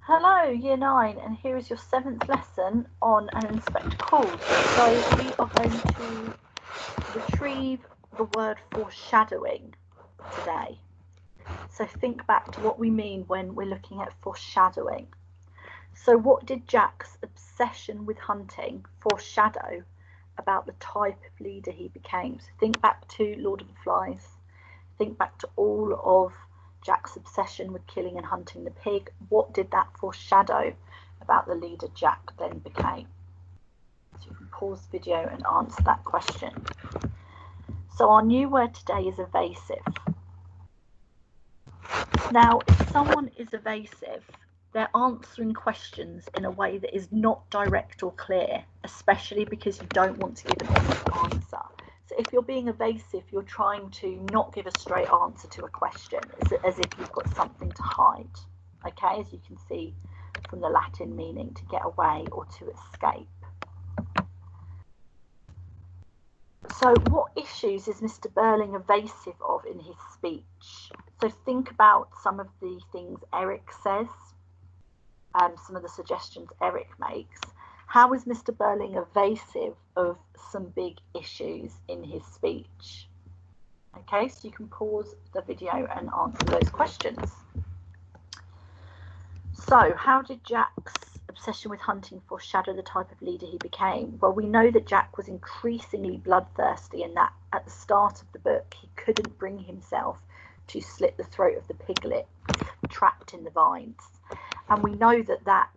Hello, Year 9, and here is your 7th lesson on an inspector calls. So we are going to retrieve the word foreshadowing today. So think back to what we mean when we're looking at foreshadowing. So what did Jack's obsession with hunting foreshadow about the type of leader he became? So think back to Lord of the Flies. Think back to all of Jack's obsession with killing and hunting the pig. What did that foreshadow about the leader Jack then became? So you can pause the video and answer that question. So our new word today is evasive. Now, if someone is evasive, they're answering questions in a way that is not direct or clear, especially because you don't want to give an honest answer. So if you're being evasive, you're trying to not give a straight answer to a question, as if you've got something to hide. Okay, as you can see from the Latin meaning, to get away or to escape. So what issues is Mr. Burling evasive of in his speech? So think about some of the things Eric says, some of the suggestions Eric makes. How is Mr. Burling evasive of some big issues in his speech? Okay, so you can pause the video and answer those questions. So, how did Jack's obsession with hunting foreshadow the type of leader he became? Well, we know that Jack was increasingly bloodthirsty, and that at the start of the book he couldn't bring himself to slit the throat of the piglet trapped in the vines. And we know that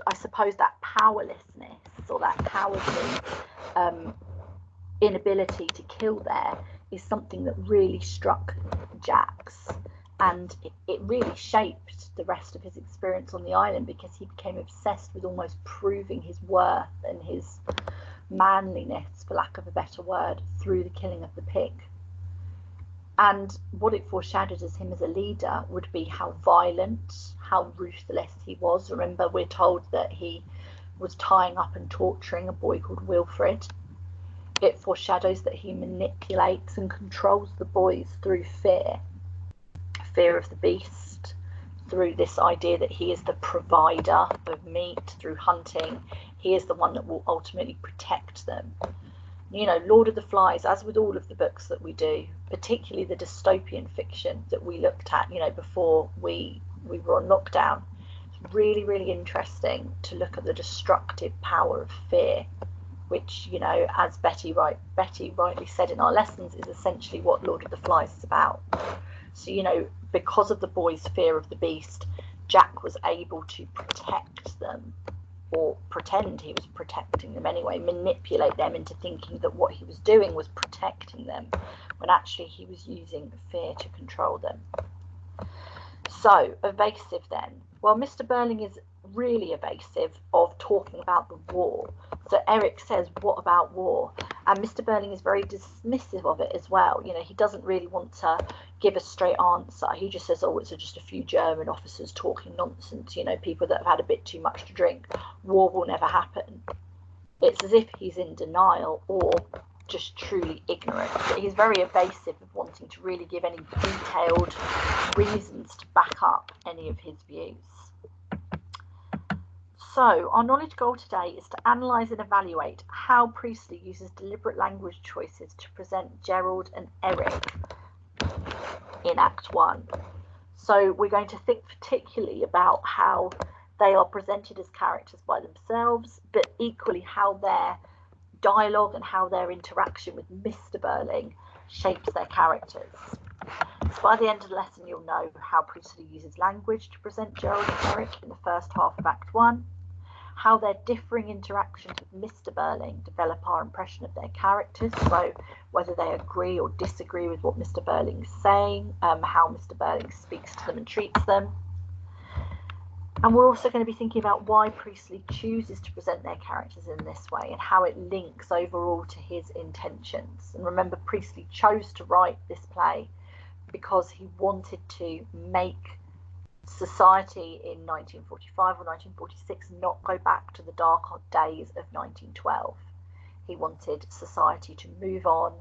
I suppose that powerlessness or that cowardly inability to kill there is something that really struck Jax, and it really shaped the rest of his experience on the island, because he became obsessed with almost proving his worth and his manliness, for lack of a better word, through the killing of the pig. And what it foreshadowed as him as a leader would be how violent, how ruthless he was. Remember, we're told that he was tying up and torturing a boy called Wilfred. It foreshadows that he manipulates and controls the boys through fear of the beast, through this idea that he is the provider of meat, through hunting. He is the one that will ultimately protect them. You know, Lord of the Flies, as with all of the books that we do, particularly the dystopian fiction that we looked at, you know, before we were on lockdown, it's really, really interesting to look at the destructive power of fear, which, you know, as Betty rightly said in our lessons, is essentially what Lord of the Flies is about. So, you know, because of the boys' fear of the beast, Jack was able to protect them, or pretend he was protecting them anyway, manipulate them into thinking that what he was doing was protecting them, when actually he was using fear to control them. So, evasive then. Well, Mr. Burling is really evasive of talking about the war. So Eric says, what about war? And Mr. Burling is very dismissive of it as well. You know, he doesn't really want to give a straight answer. He just says, oh, it's just a few German officers talking nonsense, you know, people that have had a bit too much to drink. War will never happen. It's as if he's in denial or just truly ignorant. But he's very evasive of wanting to really give any detailed reasons to back up any of his views. So, our knowledge goal today is to analyse and evaluate how Priestley uses deliberate language choices to present Gerald and Eric in Act 1. So, we're going to think particularly about how they are presented as characters by themselves, but equally how their dialogue and how their interaction with Mr. Burling shapes their characters. So by the end of the lesson, you'll know how Priestley uses language to present Gerald and Eric in the first half of Act 1, how their differing interactions with Mr. Burling develop our impression of their characters, so whether they agree or disagree with what Mr. Burling is saying, how Mr. Burling speaks to them and treats them. And we're also going to be thinking about why Priestley chooses to present their characters in this way and how it links overall to his intentions. And remember, Priestley chose to write this play because he wanted to make society in 1945 or 1946 not go back to the dark days of 1912. He wanted society to move on,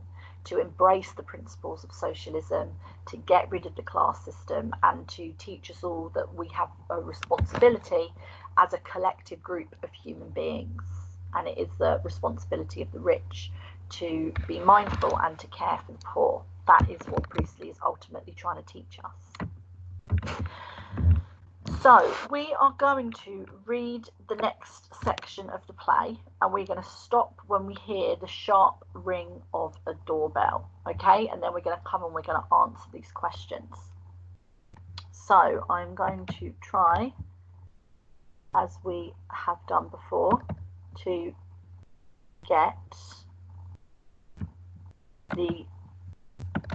to embrace the principles of socialism, to get rid of the class system, and to teach us all that we have a responsibility as a collective group of human beings. And it is the responsibility of the rich to be mindful and to care for the poor. That is what Priestley is ultimately trying to teach us. So we are going to read the next section of the play, and we're going to stop when we hear the sharp ring of a doorbell, okay? And then we're going to come and we're going to answer these questions. So I'm going to try, as we have done before, to get the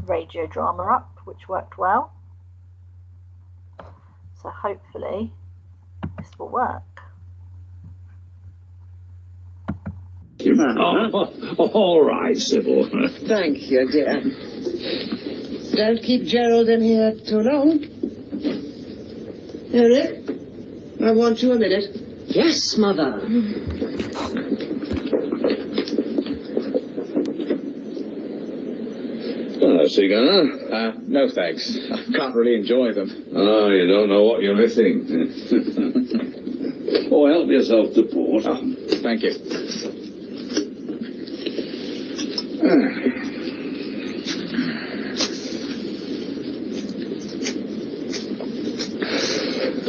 radio drama up, which worked well. So hopefully this will work. Oh, all right, Sybil. Thank you, dear. Don't keep Gerald in here too long. Eric, I want you a minute. Yes, Mother. Cigar? No thanks. I can't really enjoy them. Oh, you don't know what you're missing. Oh, help yourself to port. Oh, thank you.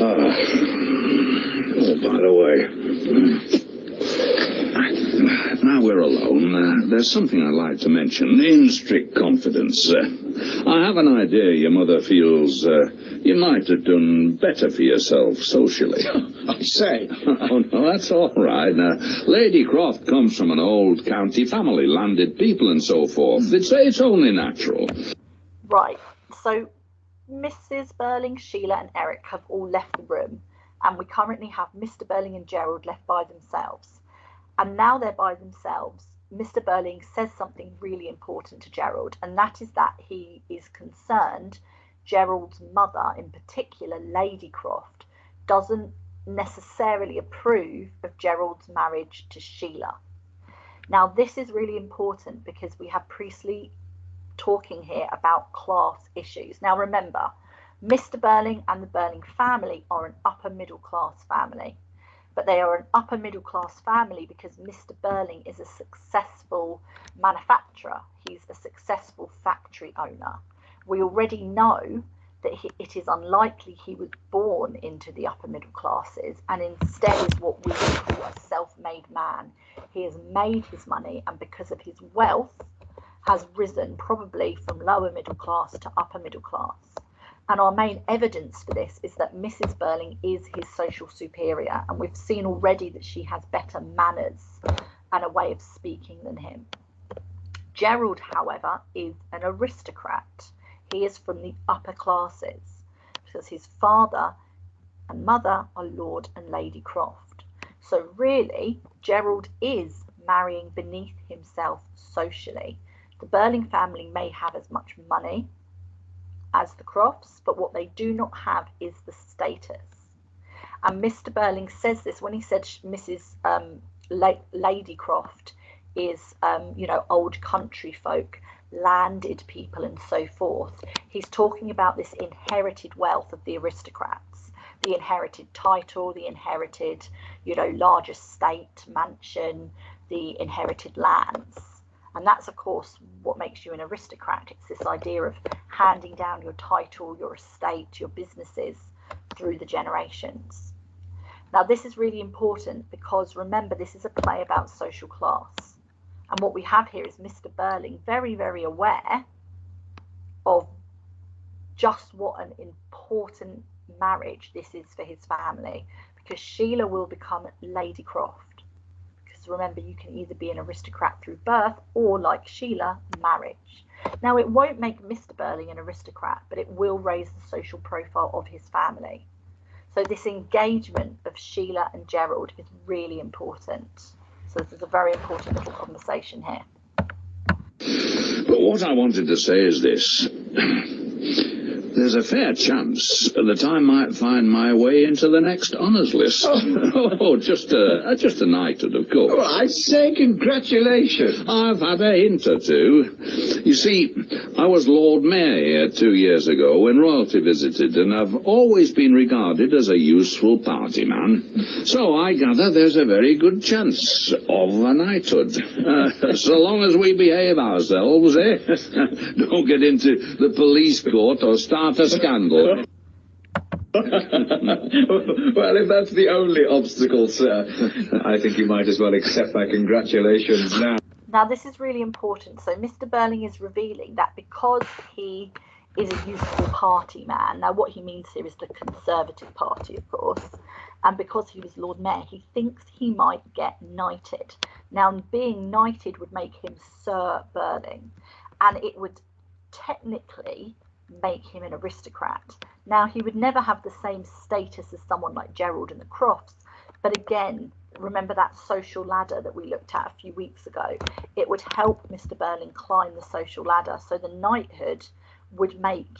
Oh, by the way, now we're alone, there's something I'd like to mention, in strict confidence. I have an idea your mother feels you might have done better for yourself socially. I say. Oh, no, that's all right. Now, Lady Croft comes from an old county family, landed people and so forth. It's only natural. Right, so Mrs. Burling, Sheila and Eric have all left the room, and we currently have Mr. Burling and Gerald left by themselves. And now they're by themselves, Mr. Burling says something really important to Gerald, and that is that he is concerned Gerald's mother, in particular Lady Croft, doesn't necessarily approve of Gerald's marriage to Sheila. Now, this is really important because we have Priestley talking here about class issues. Now, remember, Mr. Burling and the Burling family are an upper middle class family. But they are an upper middle class family because Mr. Burling is a successful manufacturer. He's a successful factory owner. We already know that it is unlikely he was born into the upper middle classes and instead is what we would call a self-made man. He has made his money and because of his wealth has risen probably from lower middle class to upper middle class. And our main evidence for this is that Mrs. Burling is his social superior, and we've seen already that she has better manners and a way of speaking than him. Gerald, however, is an aristocrat. He is from the upper classes because his father and mother are Lord and Lady Croft. So really, Gerald is marrying beneath himself socially. The Burling family may have as much money as the Crofts, but what they do not have is the status. And Mr. Burling says this when he said Mrs. Lady Croft is, old country folk, landed people and so forth. He's talking about this inherited wealth of the aristocrats, the inherited title, the inherited, large estate, mansion, the inherited lands. And that's, of course, what makes you an aristocrat. It's this idea of handing down your title, your estate, your businesses through the generations. Now, this is really important because, remember, this is a play about social class. And what we have here is Mr. Burling very, very aware of just what an important marriage this is for his family, because Sheila will become Lady Croft. Remember, you can either be an aristocrat through birth or, like Sheila, marriage. Now, it won't make Mr. Burling an aristocrat, but it will raise the social profile of his family. So this engagement of Sheila and Gerald is really important. So this is a very important little conversation here. But what I wanted to say is this. There's a fair chance that I might find my way into the next honours list. Oh, just a knighthood, of course. Oh, I say congratulations. I've had a hint or two. You see, I was Lord Mayor here 2 years ago when royalty visited, and I've always been regarded as a useful party man. So I gather there's a very good chance of a knighthood. So long as we behave ourselves, eh? Don't get into the police court or start a scandal. Well, if that's the only obstacle, sir, I think you might as well accept my congratulations now. Now, this is really important. So Mr. Burling is revealing that because he is a useful party man, now what he means here is the Conservative Party, of course, and because he was Lord Mayor, he thinks he might get knighted. Now, being knighted would make him Sir Burling, and it would technically make him an aristocrat. Now, he would never have the same status as someone like Gerald and the Crofts, but again, remember that social ladder that we looked at a few weeks ago? It would help Mr. Burling climb the social ladder, so the knighthood would make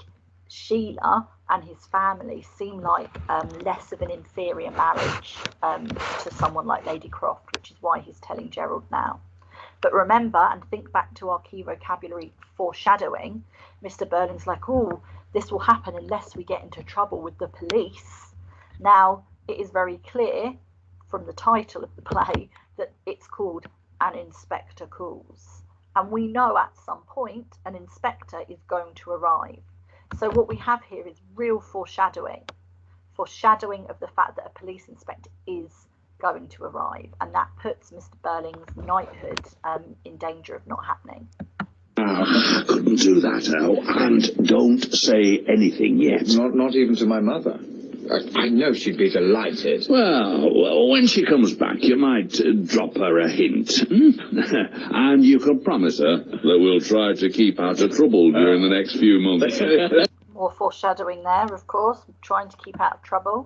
Sheila and his family seem like less of an inferior marriage to someone like Lady Croft, which is why he's telling Gerald now. But remember, and think back to our key vocabulary, foreshadowing, Mr. Burling's like, oh, this will happen unless we get into trouble with the police. Now, it is very clear from the title of the play that it's called An Inspector Calls. And we know at some point an inspector is going to arrive. So what we have here is real foreshadowing of the fact that a police inspector is going to arrive, and that puts Mr. Burling's knighthood in danger of not happening. I couldn't do that, Al, and don't say anything yet. Not even to my mother. I know she'd be delighted. Well, when she comes back, you might drop her a hint. And you can promise her that we'll try to keep out of trouble during the next few months. More foreshadowing there, of course, trying to keep out of trouble.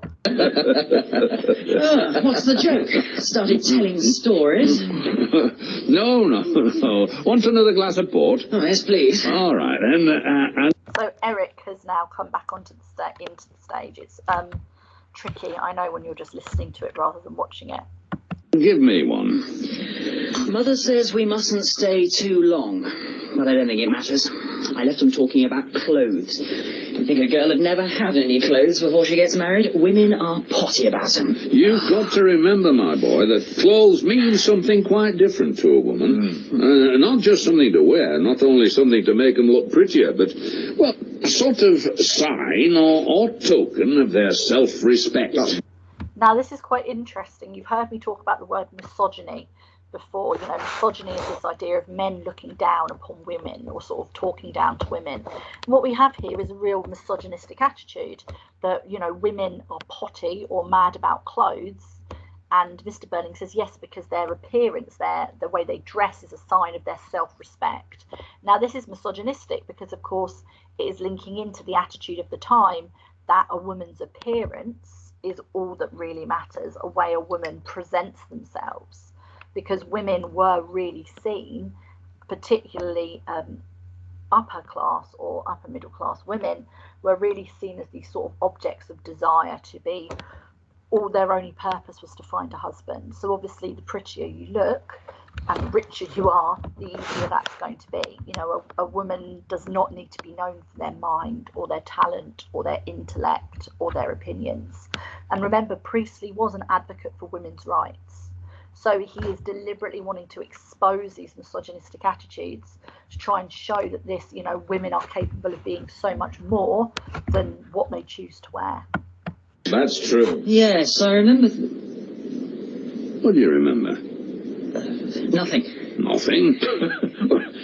What's the joke? Started telling stories? No. Want another glass of port? Oh, yes, please. All right, and So Eric has now come back onto the into the stage. It's tricky, I know, when you're just listening to it rather than watching it. give me one. Mother says we mustn't stay too long, but I don't think it matters. I left them talking about clothes. You think a girl had never had any clothes before she gets married? Women are potty about them. You've got to remember, my boy, that clothes mean something quite different to a woman. Not just something to wear, not only something to make them look prettier, but, well, a sort of sign or token of their self-respect. Now, this is quite interesting. You've heard me talk about the word misogyny before. You know, misogyny is this idea of men looking down upon women or sort of talking down to women. And what we have here is a real misogynistic attitude that, you know, women are potty or mad about clothes. And Mr. Burling says, yes, because their appearance, the way they dress is a sign of their self-respect. Now, this is misogynistic because, of course, it is linking into the attitude of the time that a woman's appearance is all that really matters, a way a woman presents themselves, because women were really seen, particularly upper class or upper middle class women, were really seen as these sort of objects of desire, to be all their only purpose was to find a husband. So obviously the prettier you look and the richer you are, the easier that's going to be. You know, a woman does not need to be known for their mind or their talent or their intellect or their opinions. And remember, Priestley was an advocate for women's rights. So he is deliberately wanting to expose these misogynistic attitudes to try and show that this, you know, women are capable of being so much more than what they choose to wear. That's true. Yes, I remember. What do you remember? Nothing. Nothing?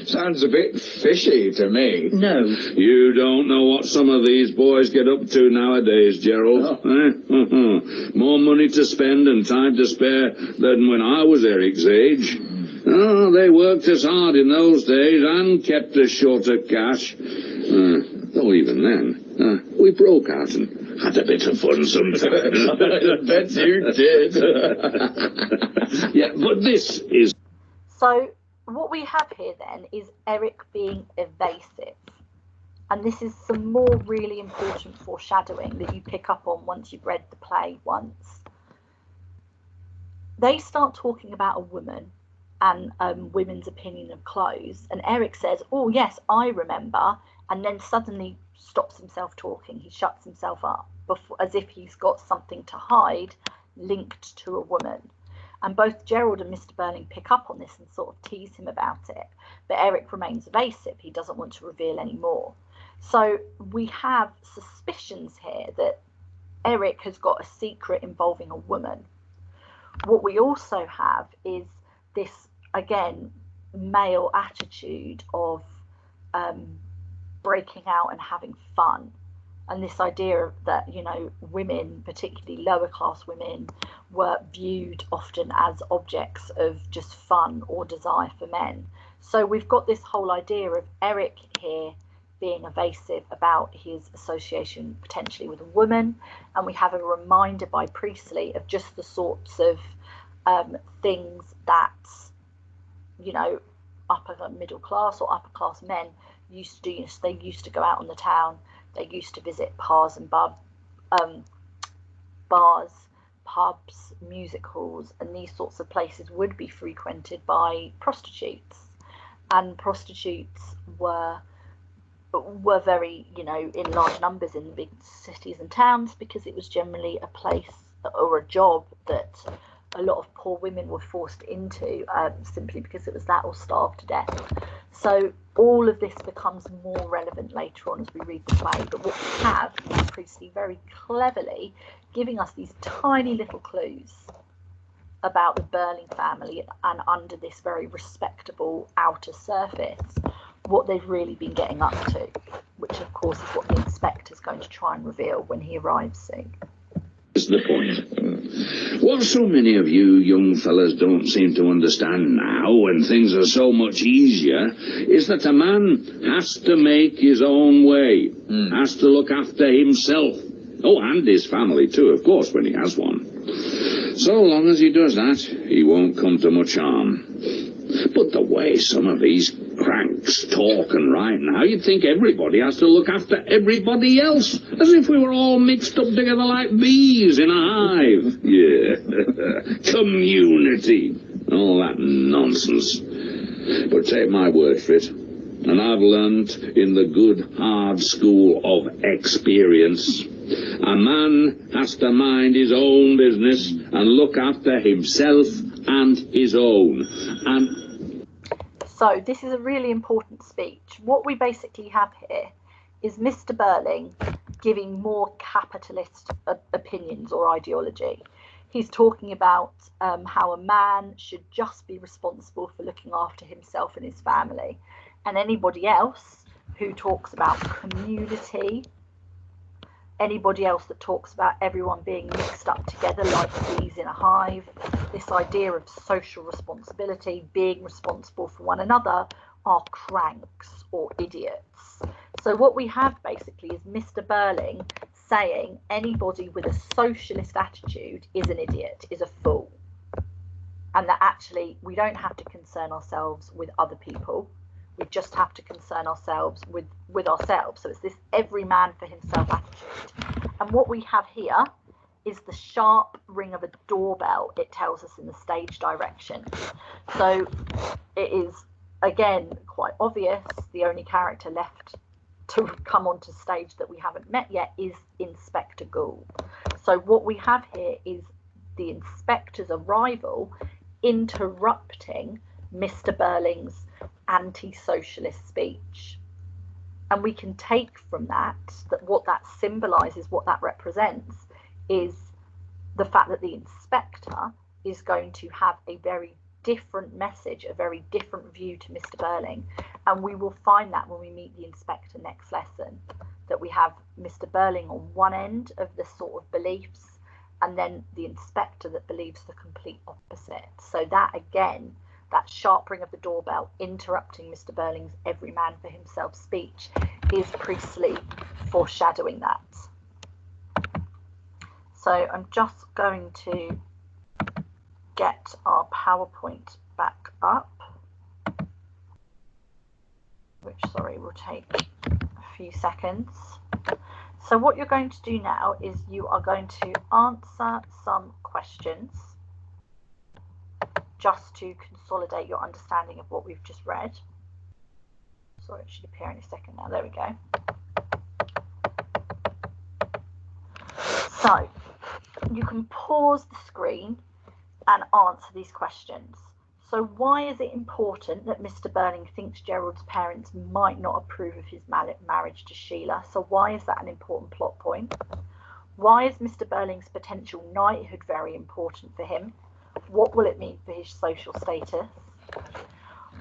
Sounds a bit fishy to me. No. You don't know what some of these boys get up to nowadays, Gerald. More money to spend and time to spare than when I was Eric's age. Oh, they worked as hard in those days and kept us short of cash. Though even then, we broke out and had a bit of fun sometimes. I bet you did. Yeah, but this is... So what we have here then is Eric being evasive. And this is some more really important foreshadowing that you pick up on once you've read the play once. They start talking about a woman and women's opinion of clothes, and Eric says, oh yes, I remember, and then suddenly stops himself talking. He shuts himself up as if he's got something to hide linked to a woman. And both Gerald and Mr. Burling pick up on this and sort of tease him about it, but Eric remains evasive. He doesn't want to reveal any more. So we have suspicions here that Eric has got a secret involving a woman. What we also have is this, again, male attitude of breaking out and having fun. And this idea that, you know, women, particularly lower class women, were viewed often as objects of just fun or desire for men. So we've got this whole idea of Eric here being evasive about his association potentially with a woman, and we have a reminder by Priestley of just the sorts of things that, you know, upper middle class or upper class men used to do. You know, so they used to go out on the town, they used to visit bars and bars, pubs, music halls, and these sorts of places would be frequented by prostitutes, and prostitutes were very, you know, in large numbers in the big cities and towns, because it was generally a place or a job that a lot of poor women were forced into, simply because it was that or starved to death. So all of this becomes more relevant later on as we read the play. But what we have is Priestley very cleverly giving us these tiny little clues about the Burling family, and under this very respectable outer surface, what they've really been getting up to, which of course is what the inspector's going to try and reveal when he arrives soon. Is the point. What so many of you young fellas don't seem to understand now, when things are so much easier, is that a man has to make his own way, has to look after himself. Oh, and his family too, of course, when he has one. So long as he does that, he won't come to much harm. But the way some of these cranks talk and write now, you'd think everybody has to look after everybody else, as if we were all mixed up together like bees in a hive. Yeah, community, all that nonsense. But take my word for it, and I've learned in the good hard school of experience, a man has to mind his own business and look after himself and his own. And so this is a really important speech. What we basically have here is Mr. Burling giving more capitalist opinions or ideology. He's talking about how a man should just be responsible for looking after himself and his family, and anybody else who talks about community, anybody else that talks about everyone being mixed up together like bees in a hive, this idea of social responsibility, being responsible for one another, are cranks or idiots. So what we have basically is Mr. Burling saying anybody with a socialist attitude is an idiot, is a fool, and that actually we don't have to concern ourselves with other people. We just have to concern ourselves with ourselves. So it's this every man for himself attitude. And what we have here is the sharp ring of a doorbell, it tells us in the stage direction. So it is, again, quite obvious. The only character left to come onto stage that we haven't met yet is Inspector Gould. So what we have here is the inspector's arrival interrupting Mr. Burling's anti-socialist speech, and we can take from that what that symbolizes, what that represents, is the fact that the inspector is going to have a very different message, a very different view to Mr. Burling, and we will find that when we meet the inspector next lesson, that we have Mr. Burling on one end of the sort of beliefs, and then the inspector that believes the complete opposite. So that, again, that sharp ring of the doorbell interrupting Mr. Burling's every man for himself speech is Priestley foreshadowing that. So I'm just going to get our PowerPoint back up, which, sorry, will take a few seconds. So what you're going to do now is you are going to answer some questions just to consolidate your understanding of what we've just read. Sorry, it should appear in a second now. There we go. So you can pause the screen and answer these questions. So why is it important that Mr. Burling thinks Gerald's parents might not approve of his marriage to Sheila? So why is that an important plot point? Why is Mr. Burling's potential knighthood very important for him? What will it mean for his social status?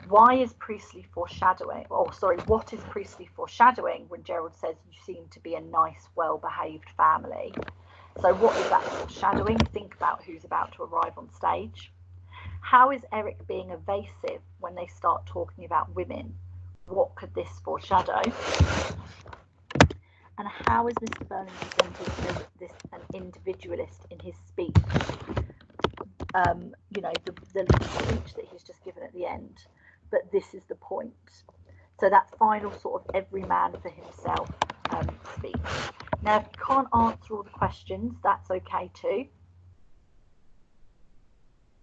Why is Priestley foreshadowing, what is Priestley foreshadowing when Gerald says you seem to be a nice, well-behaved family? So what is that foreshadowing? Think about who's about to arrive on stage. How is Eric being evasive when they start talking about women? What could this foreshadow? And how is Mr. Burling presented as an individualist in his speech? You know, the speech that he's just given at the end. But this is the point. So that final sort of every man for himself speech. Now, if you can't answer all the questions, that's okay too.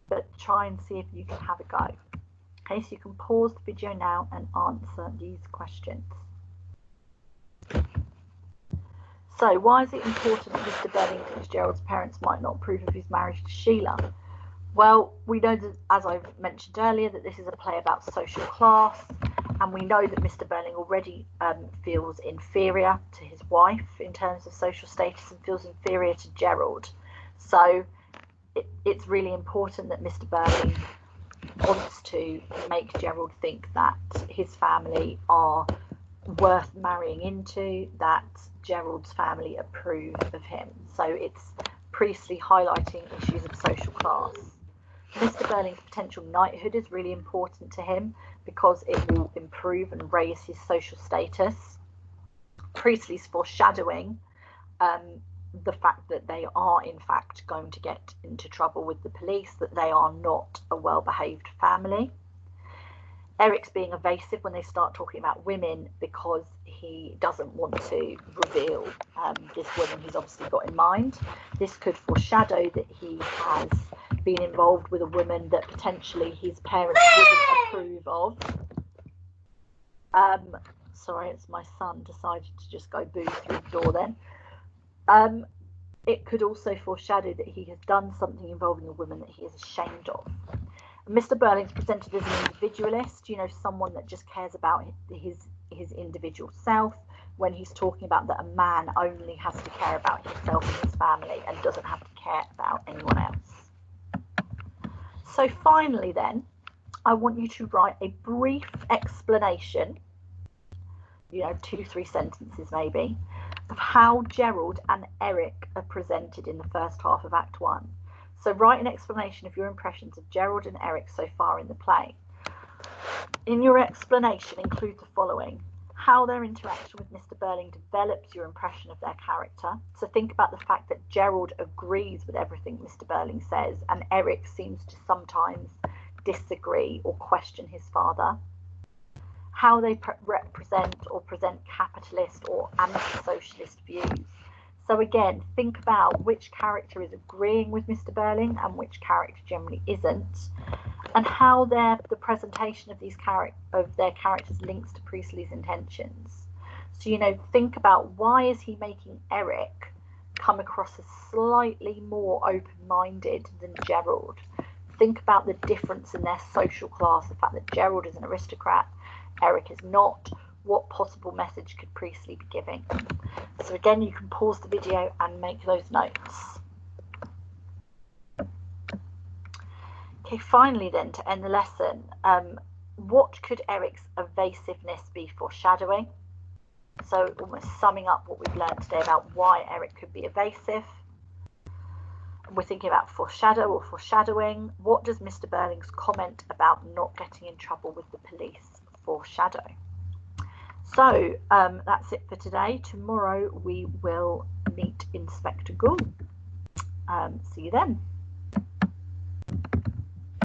But try and see if you can have a go. Okay, so you can pause the video now and answer these questions. So why is it important that Mr. Burling thinks Gerald's parents might not approve of his marriage to Sheila? Well, we know that, as I've mentioned earlier, that this is a play about social class, and we know that Mr. Burling already feels inferior to his wife in terms of social status and feels inferior to Gerald. So it's really important that Mr. Burling wants to make Gerald think that his family are worth marrying into, that Gerald's family approve of him. So it's Priestley highlighting issues of social class. Mr. Burling's potential knighthood is really important to him because it will improve and raise his social status. Priestley's foreshadowing the fact that they are in fact going to get into trouble with the police, that they are not a well-behaved family. Eric's being evasive when they start talking about women because he doesn't want to reveal this woman he's obviously got in mind. This could foreshadow that he has been involved with a woman that potentially his parents wouldn't approve of. Sorry, it's my son decided to just go boo through the door then. It could also foreshadow that he has done something involving a woman that he is ashamed of. Mr. Burling's presented as an individualist, you know, someone that just cares about his individual self, when he's talking about that a man only has to care about himself and his family and doesn't have to care about anyone else. So finally then, I want you to write a brief explanation, you know, 2-3 sentences maybe, of how Gerald and Eric are presented in the first half of Act 1. So write an explanation of your impressions of Gerald and Eric so far in the play. In your explanation, include the following: how their interaction with Mr. Burling develops your impression of their character. So think about the fact that Gerald agrees with everything Mr. Burling says, and Eric seems to sometimes disagree or question his father. How they represent or present capitalist or anti-socialist views. So again, think about which character is agreeing with Mr. Burling and which character generally isn't, and how the presentation of their characters links to Priestley's intentions. So, you know, think about why is he making Eric come across as slightly more open-minded than Gerald. Think about the difference in their social class, the fact that Gerald is an aristocrat, Eric is not. What possible message could Priestley be giving? So again, you can pause the video and make those notes. Okay, finally then, to end the lesson, what could Eric's evasiveness be foreshadowing? So almost summing up what we've learned today about why Eric could be evasive. We're thinking about foreshadow or foreshadowing. What does Mr. Burling's comment about not getting in trouble with the police foreshadow? So that's it for today. Tomorrow we will meet Inspector Gould. See you then.